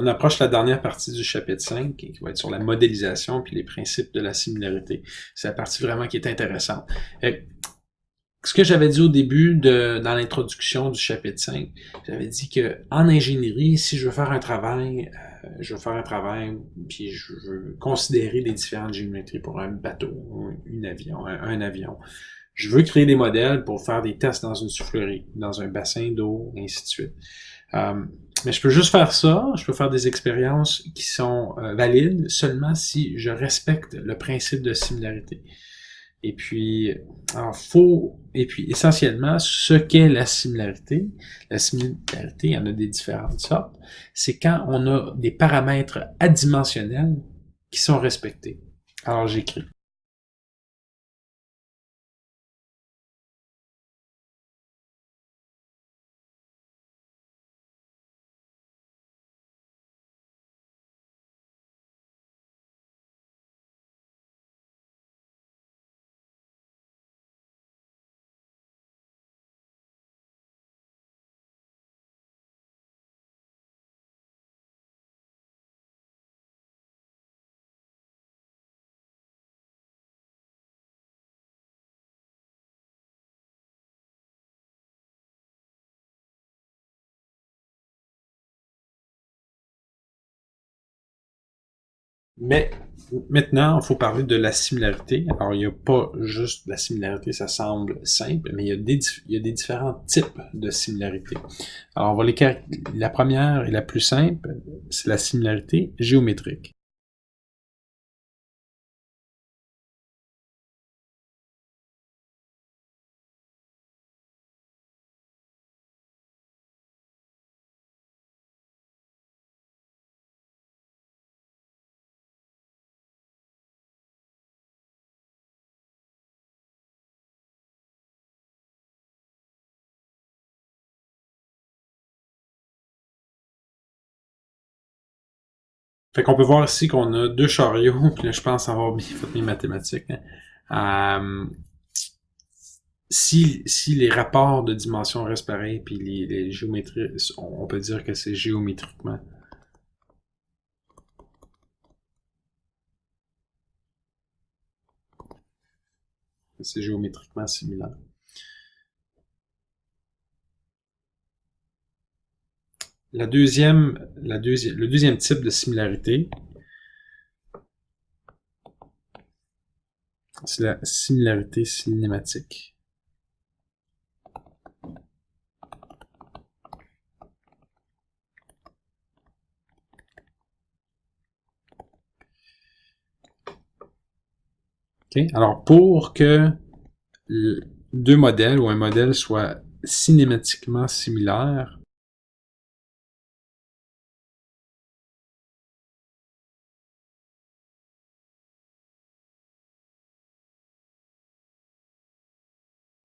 On approche la dernière partie du chapitre 5, qui va être sur la modélisation puis les principes de la similarité. C'est la partie vraiment qui est intéressante. Ce que j'avais dit au début dans l'introduction du chapitre 5, j'avais dit que en ingénierie, si je veux faire un travail, puis je veux considérer les différentes géométries pour un bateau, un avion. Je veux créer des modèles pour faire des tests dans une soufflerie, dans un bassin d'eau, et ainsi de suite. Mais je peux juste faire ça, je peux faire des expériences qui sont valides seulement si je respecte le principe de similarité. Et puis, essentiellement, ce qu'est la similarité, il y en a des différentes sortes, c'est quand on a des paramètres adimensionnels qui sont respectés. Alors, j'écris. Mais maintenant, il faut parler de la similarité. Alors, il n'y a pas juste la similarité, ça semble simple, mais il y a des différents types de similarité. Alors, la première et la plus simple, c'est la similarité géométrique. Fait qu'on peut voir ici qu'on a deux chariots, puis là, je pense avoir bien fait mes mathématiques. Si les rapports de dimension restent pareils, puis les géométries, on peut dire que c'est géométriquement. C'est géométriquement similaire. Le deuxième type de similarité, c'est la similarité cinématique. Okay? Alors, pour que deux modèles ou un modèle soit cinématiquement similaire,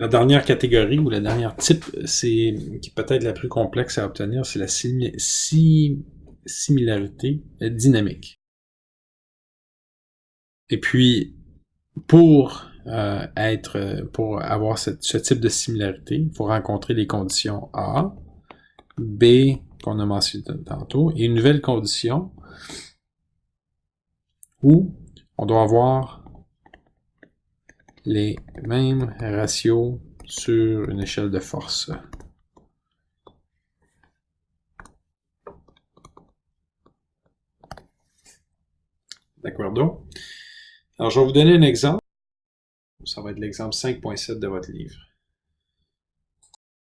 la dernière catégorie ou la dernière type, qui est peut-être la plus complexe à obtenir, c'est la similarité dynamique. Et puis, pour avoir ce type de similarité, il faut rencontrer les conditions A, B, qu'on a mentionné tantôt, et une nouvelle condition où on doit avoir les mêmes ratios sur une échelle de force. D'accord. Alors, je vais vous donner un exemple. Ça va être l'exemple 5.7 de votre livre.